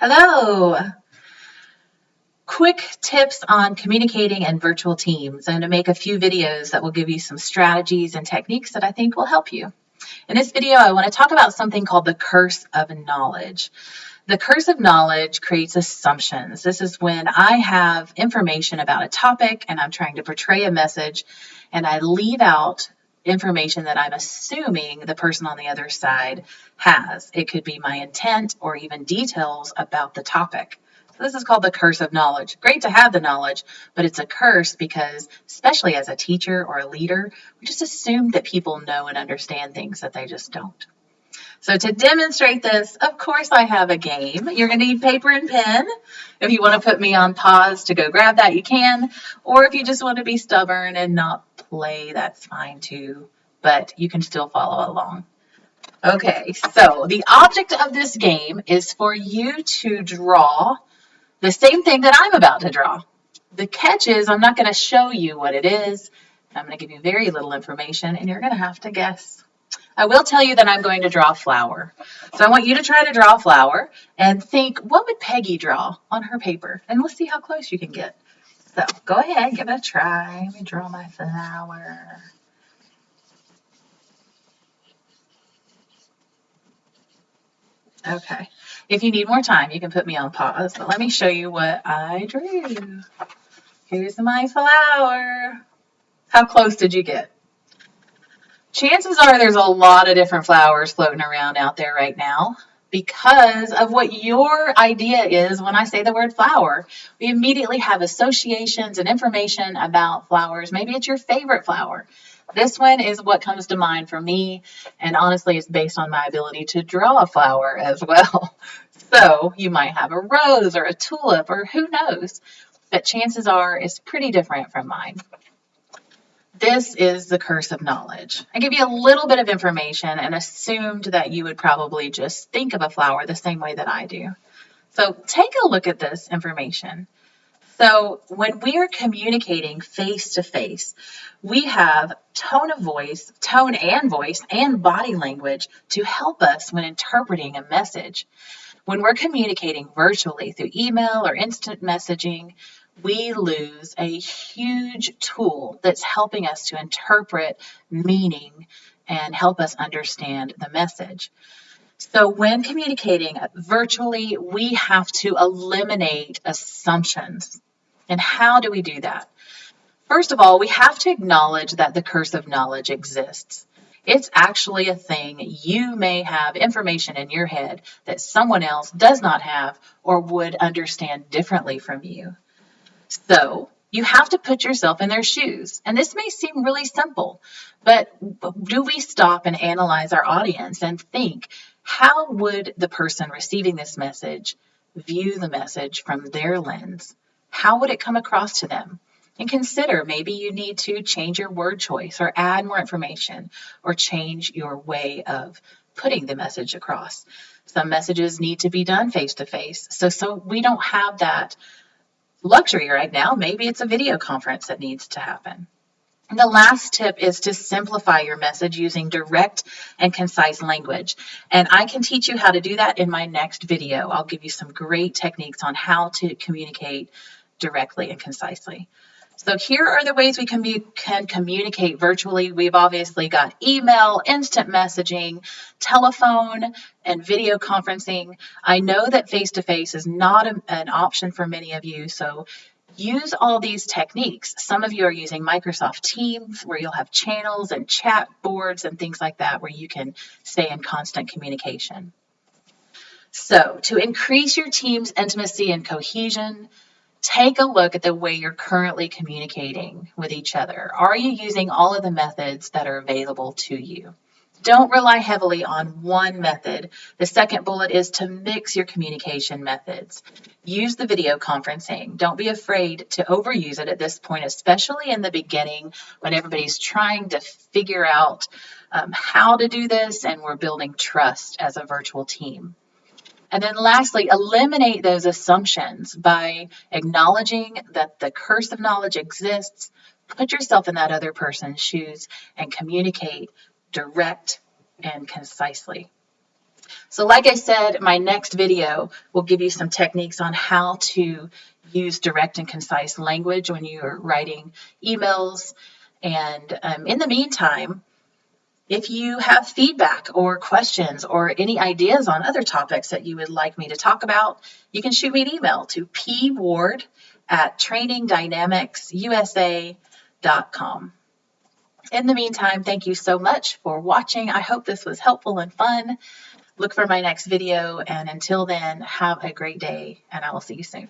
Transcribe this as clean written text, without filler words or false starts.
Hello. Quick tips on communicating in virtual teams. I'm going to make a few videos that will give you some strategies and techniques that I think will help you. In this video, I want to talk about something called the curse of knowledge. The curse of knowledge creates assumptions. This is when I have information about a topic and I'm trying to portray a message and I leave out information that I'm assuming the person on the other side has. It could be my intent or even details about the topic. So this is called the curse of knowledge. Great to have the knowledge, but it's a curse because, especially as a teacher or a leader, we just assume that people know and understand things that they just don't. So to demonstrate this, of course, I have a game. You're going to need paper and pen. If you want to put me on pause to go grab that, you can. Or if you just want to be stubborn and not play, that's fine too. But you can still follow along. Okay, so the object of this game is for you to draw the same thing that I'm about to draw. The catch is I'm not going to show you what it is. I'm going to give you very little information, and you're going to have to guess. I will tell you that I'm going to draw a flower. So I want you to try to draw a flower and think, what would Peggy draw on her paper? And let's see how close you can get. So go ahead, give it a try. Let me draw my flower. Okay. If you need more time, you can put me on pause, but let me show you what I drew. Here's my flower. How close did you get? Chances are there's a lot of different flowers floating around out there right now because of what your idea is when I say the word flower. We immediately have associations and information about flowers. Maybe it's your favorite flower. This one is what comes to mind for me, and honestly, it's based on my ability to draw a flower as well. So you might have a rose or a tulip or who knows, but chances are it's pretty different from mine. This is the curse of knowledge. I give you a little bit of information and assumed that you would probably just think of a flower the same way that I do. So take a look at this information. So when we are communicating face to face, we have tone and voice and body language to help us when interpreting a message. When we're communicating virtually through email or instant messaging, we lose a huge tool that's helping us to interpret meaning and help us understand the message. So when communicating virtually, we have to eliminate assumptions. And how do we do that? First of all, we have to acknowledge that the curse of knowledge exists. It's actually a thing. You may have information in your head that someone else does not have or would understand differently from you. So you have to put yourself in their shoes. And this may seem really simple, but do we stop and analyze our audience and think, how would the person receiving this message view the message from their lens? How would it come across to them? And consider maybe you need to change your word choice or add more information or change your way of putting the message across. Some messages need to be done face to face. So we don't have that luxury right now. Maybe it's a video conference that needs to happen. And the last tip is to simplify your message using direct and concise language. And I can teach you how to do that in my next video. I'll give you some great techniques on how to communicate directly and concisely. So here are the ways we can communicate virtually. We've obviously got email, instant messaging, telephone, and video conferencing. I know that face-to-face is not an option for many of you, so use all these techniques. Some of you are using Microsoft Teams, where you'll have channels and chat boards and things like that, where you can stay in constant communication. So to increase your team's intimacy and cohesion, take a look at the way you're currently communicating with each other. Are you using all of the methods that are available to you? Don't rely heavily on one method. The second bullet is to mix your communication methods. Use the video conferencing. Don't be afraid to overuse it at this point, especially in the beginning when everybody's trying to figure out how to do this and we're building trust as a virtual team. And then lastly, eliminate those assumptions by acknowledging that the curse of knowledge exists. Put yourself in that other person's shoes and communicate direct and concisely. So like I said, my next video will give you some techniques on how to use direct and concise language when you're writing emails. And in the meantime, if you have feedback or questions or any ideas on other topics that you would like me to talk about, you can shoot me an email to pward@trainingdynamicsusa.com. In the meantime, thank you so much for watching. I hope this was helpful and fun. Look for my next video, and until then, have a great day, and I will see you soon.